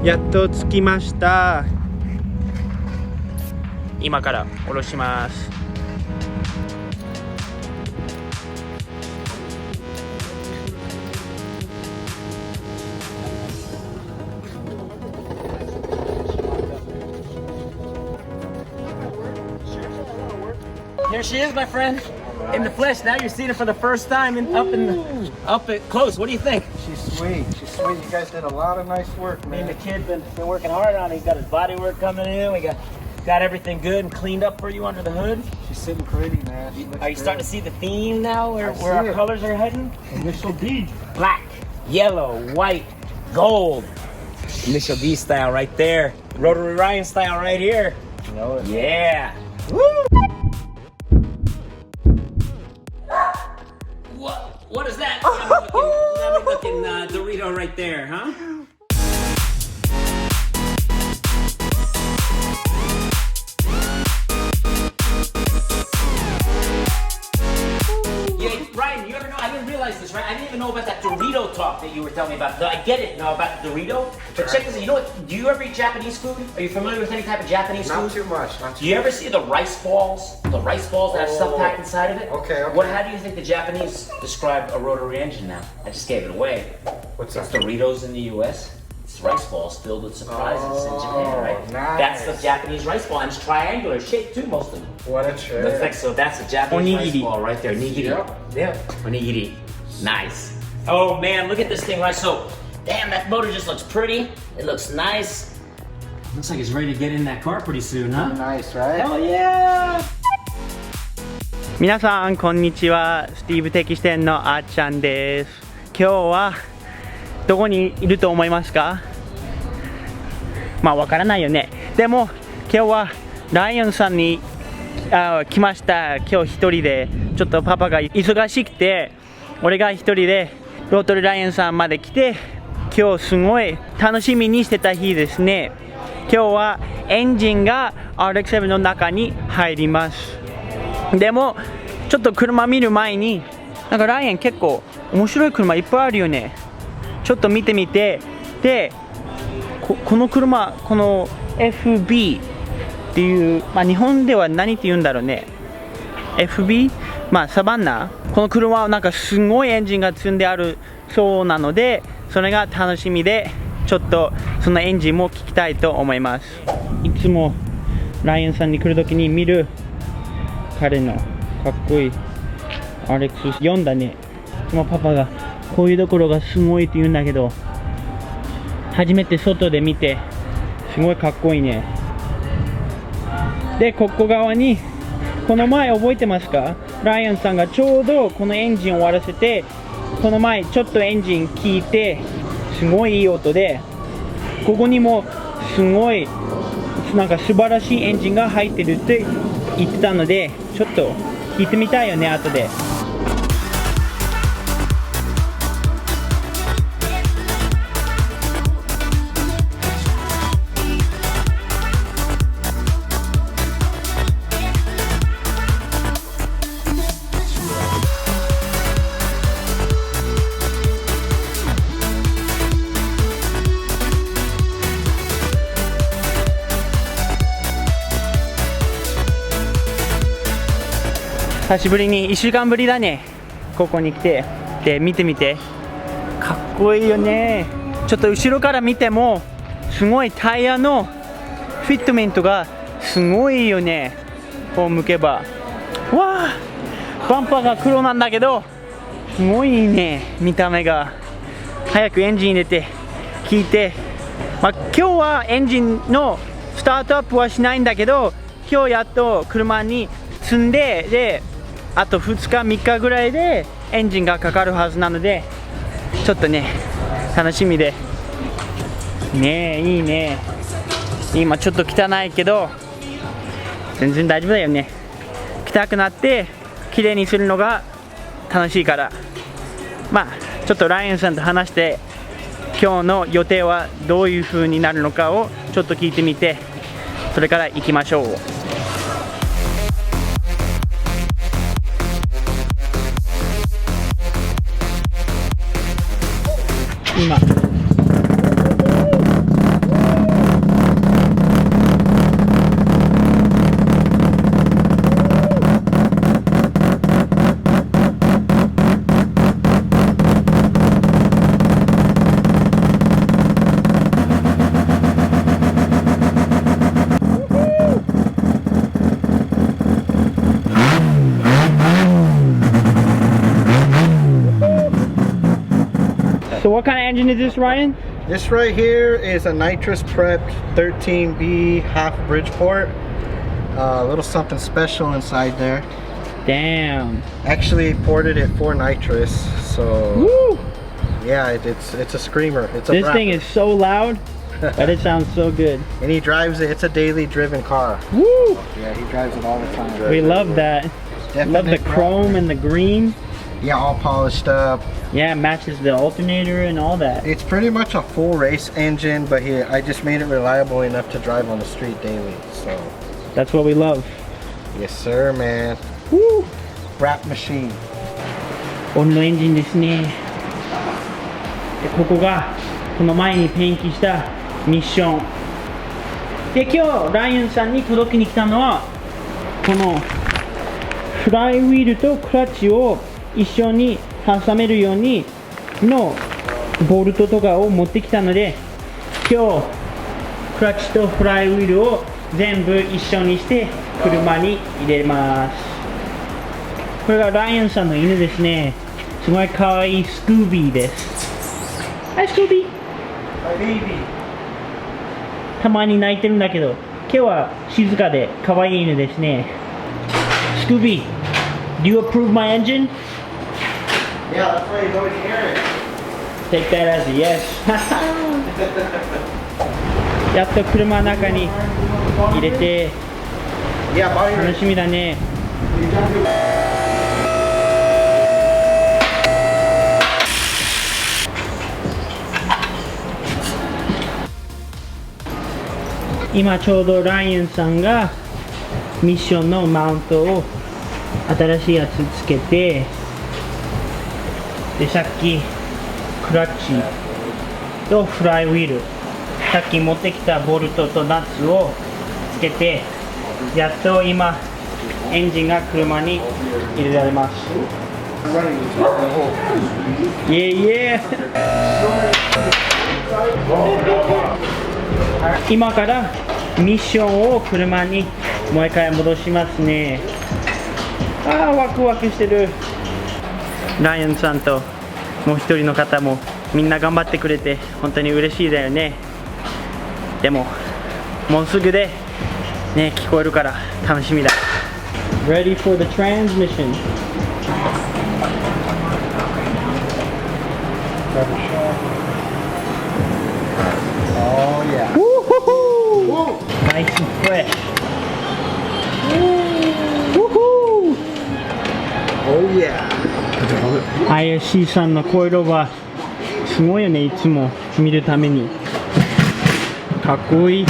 やっと着きました。今から下ろします。Here she is, my friend, in the flesh. Now you're seeing her for the first time and up at close. What do you think? She's sweet. She's sweet. You guys did a lot of nice work, Me and man. the kid been working hard on it. He's got his body work coming in. We got everything good and cleaned up for you under the hood. She's sitting pretty, man. Are you starting to see the theme now, where see our it. colors are heading? Initial D. Black, yellow, white, gold. Initial D style right there. Rotary Ryan style right here. You know it. Yeah. Woo! What is that? Yummy looking Dorito right there, huh? Yeah, Ryan, you ever know? I didn't realize this, right? I didn't even know about that Dorito talk that you were telling me about. I get it now about Dorito, but check this out. You know what? Do you ever eat Japanese food? Are you familiar with any type of Japanese food? Not too much. Do you ever see the rice balls? The rice balls that have stuff packed inside of it? Okay. How do you think the Japanese describe a rotary engine now? I just gave it away. What's It's that? Doritos in the U.S. It's rice balls filled with surprises in Japan, right? Nice. That's the Japanese rice ball, and it's triangular shape too, most of them. What a trip. That's like, so that's a Japanese rice Onigiri. ball right there. Nigiri. Yep. Onigiri. Nice. Oh man, look at this thing, right? So, damn, that motor just looks pretty. It looks nice. Looks like it's ready to get in that car pretty soon, huh? Nice, right? Hell yeah! 皆さんこんにちは。スティーブ的視点のあっちゃんです。今日はどこにいると思いますか？まあわからないよね。でも今日はライオンさんに来ました。今日一人でちょっとパパが忙しくて、俺が一人でロートルライオンさんまで来て、今日すごい楽しみにしてた日ですね。今日はエンジンが RX-7 の中に入ります。でもちょっと車見る前に、なんかライアン結構面白い車いっぱいあるよね。ちょっと見てみて、でこの車、この FB っていう、まあ、日本では何って言うんだろうね。 FB、まあサバンナ、この車はなんかすごいエンジンが積んであるそうなので、それが楽しみで、ちょっとそのエンジンも聞きたいと思います。いつもライアンさんに来るときに見る彼のかっこいい RX-4 だね。もうパパがこういうところがすごいって言うんだけど、初めて外で見てすごいかっこいいね。でここ側に、この前覚えてますか？ライアンさんがちょうどこのエンジンを終わらせて、この前ちょっとエンジン効いてすごいいい音で、ここにもすごいなんか素晴らしいエンジンが入ってるって言ってたので、ちょっと聞いてみたいよね、後で。久しぶりに1週間ぶりだね、ここに来て。で見てみて、かっこいいよね。ちょっと後ろから見てもすごいタイヤのフィットメントがすごいよね。こう向けば、わあ、バンパーが黒なんだけどすごいいいね、見た目が。早くエンジン入れて聞いて、まあ、今日はエンジンのスタートアップはしないんだけど、今日やっと車に積んで、であと2日3日ぐらいでエンジンがかかるはずなので、ちょっとね楽しみでね。いいね。今ちょっと汚いけど全然大丈夫だよね。汚くなって綺麗にするのが楽しいから。まあちょっとライアンさんと話して、今日の予定はどういう風になるのかをちょっと聞いてみて、それから行きましょう。今 what kind of engine is this, Ryan? This right here is a nitrous prep 13B half Bridgeport. A little something special inside there. Damn. Actually ported it for nitrous, so Woo! yeah, it's a screamer. It's a This rapper. thing is so loud, but it sounds so good. And he drives it. It's a daily driven car. Woo! Yeah, he drives it all the time. We love that. Love the Definite chrome rapper. and the green. Yeah, all polished up. Yeah, it matches the alternator and all that. It's pretty much a full race engine, but I just made it reliable enough to drive on the street daily. So That's what we love. yes, sir, man. Woo! Rap machine. 俺のエンジンですね。でここがこの前にペンキしたミッションで、今日ライオンさんに届けに来たのはこのフライウィールとクラッチを一緒に挟めるようにのボルトとかを持ってきたので、今日クラッチとフライウィールを全部一緒にして車に入れます。これがライオンさんの犬ですね。すごい可愛いスクービーです。はい、スクービー。ベイビー。たまに泣いてるんだけど、今日は静かで可愛い犬ですね。スクービー、do you approve my engine? Yeah, that's why he's always hearing. Take that as a yes. やっと車の中に入れて Yeah, body 楽しみだね。今ちょうどライオンさんがミッションのマウントを新しいやつつけて、でさっきクラッチとフライウィール、さっき持ってきたボルトとナッツをつけて、やっと今エンジンが車に入れられます。イエイイエイ。今からミッションを車にもう一回戻しますね。あー、ワクワクしてる。ライオンさんともう一人の方もみんな頑張ってくれて本当に嬉しいだよね。でももうすぐでね、聞こえるから楽しみだ。Ready for the transmission. Oh yeah. Woo-hoo-hoo! Nice and fresh. Woo-hoo! Oh yeah. ISC さんのコイルはすごいよね、いつも見るために。かっこいい。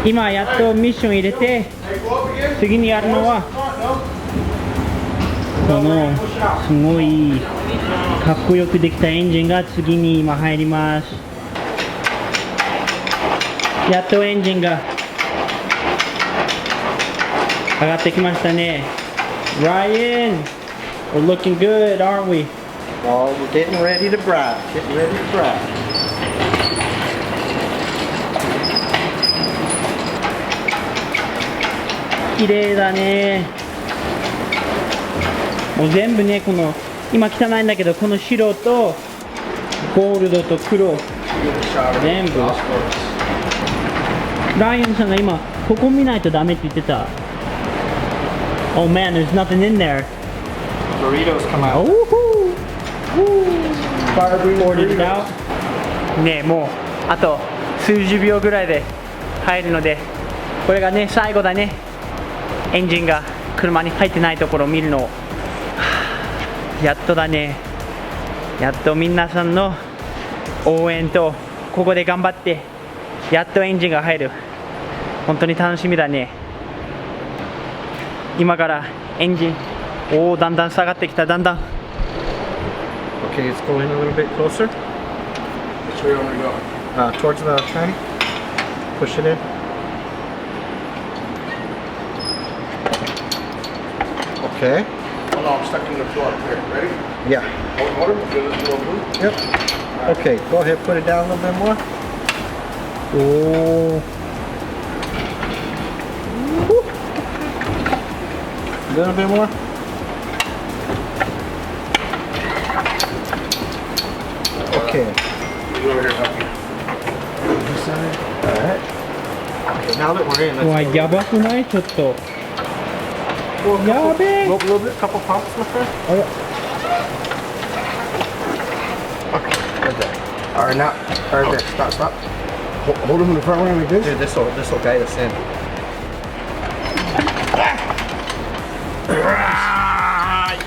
今やっとミッション入れて、次にやるのはこのすごいかっこよくできたエンジンが次に今入ります。やっとエンジンが上がってきましたね。Ryan, we're looking good, aren't we? Well, we're getting ready to brag. Getting ready to brag. 綺麗だね。もう全部ね、この今汚いんだけど、この白とゴールドと黒全部。ライオンさんが今ここ見ないとダメって言ってた。Oh man, there's nothing in there. Burritos come out. Oh, Fire breathing poured it burritos. out. ねえ、もうあと数十秒ぐらいで入るので、これがね最後だね。エンジンが車に入ってないところを見るのを。やっとだね。やっと皆さんの応援とここで頑張ってやっとエンジンが入る。本当に楽しみだね。今からエンジン、おお、だんだん下がってきた。だんだん Okay, let's go in a little bit closer. Which way are we going? Towards the tranny. Push it in. Okay. Oh no, I'm stuck in the floor. Here, ready? Yeah. Hold motor, feel this little blue. Yep. Okay, go ahead, put it down a little bit more. おお。little bit more. Okay. You over here help me. This side. Alright. Okay, now that we're in, うわ let's やばくないちょっと go a やべえ little bit, couple pumps, my friend. あれ Okay, right there. Alright, now. Right there. Stop, stop. Hold him in the front way like this. Dude, this will guide us in.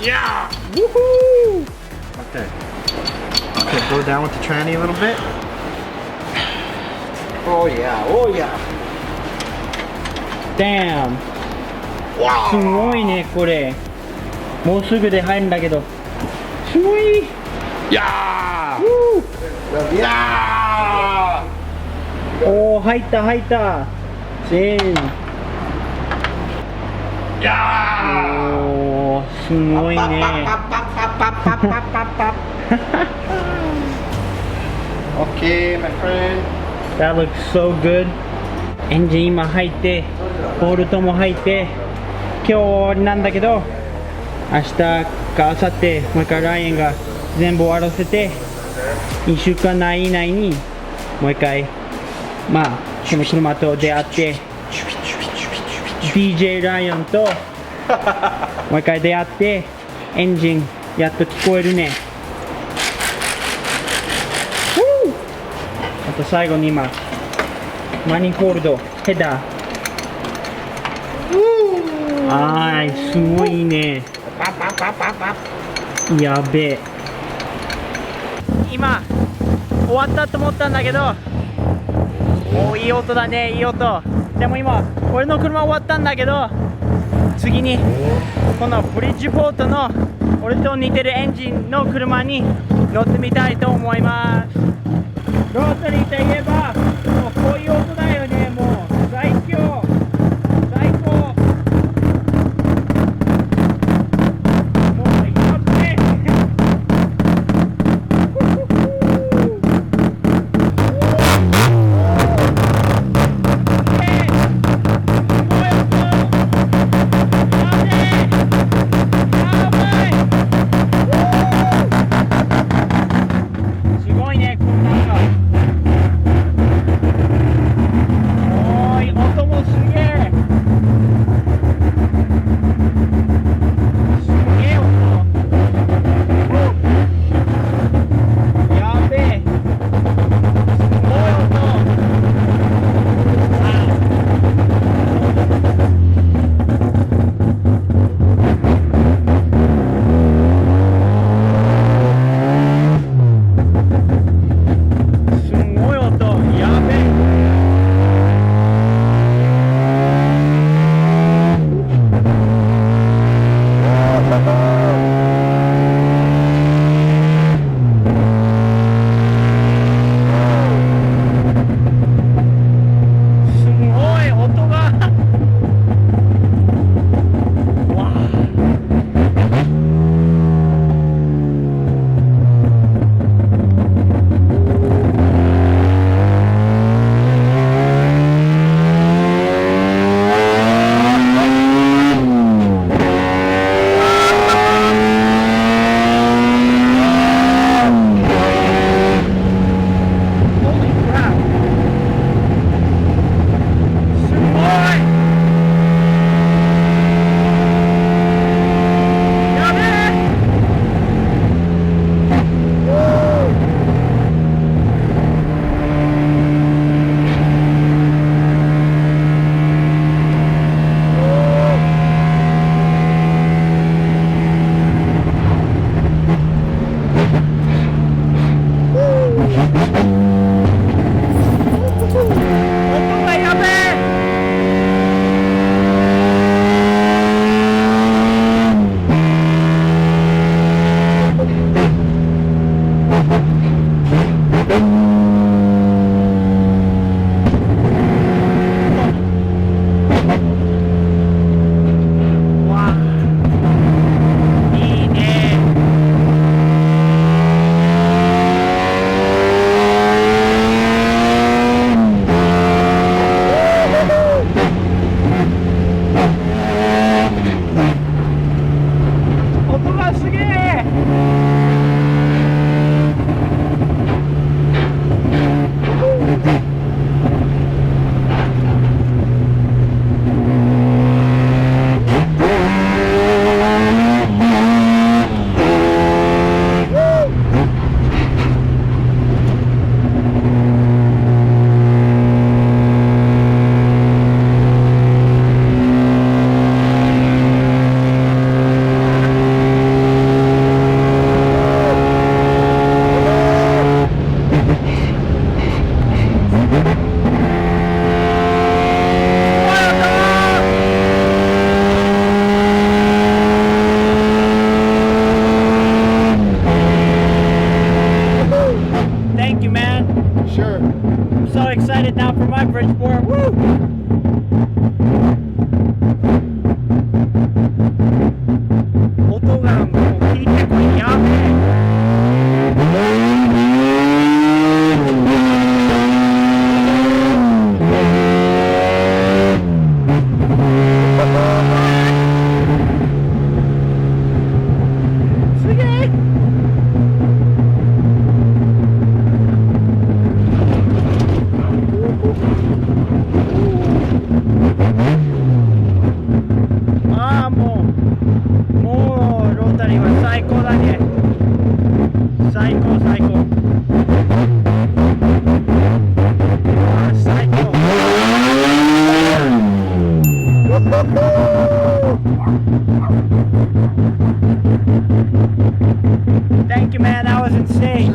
Yeah! Woohoo! Okay. Okay, go down with the tranny a little bit. Oh yeah, oh yeah. Damn すごいねこれもうすぐで入るんだけどすごい Yeah! おお入った入った全員 Yeah! おおすごいね Okay, my friend. That looks so good エンジン今入ってボルトも入って今日なんだけど明日か明後日もう一回ライアンが全部終わらせて2週間以内にもう一回まあこの車と出会って DJ ライアンともう一回出会ってエンジンやっと聞こえるねあと最後に今マニフォールドヘダーはいすごいねやべえ今終わったと思ったんだけどおーいい音だねいい音でも今俺の車終わったんだけど次にこのブリッジポートの俺と似てるエンジンの車に乗ってみたいと思いますロータリーといえばもうこういう音だよねもう最強最高もうやっべえすごいねこんなのね。最高最高。あー最高。Thank you, man. That was insane.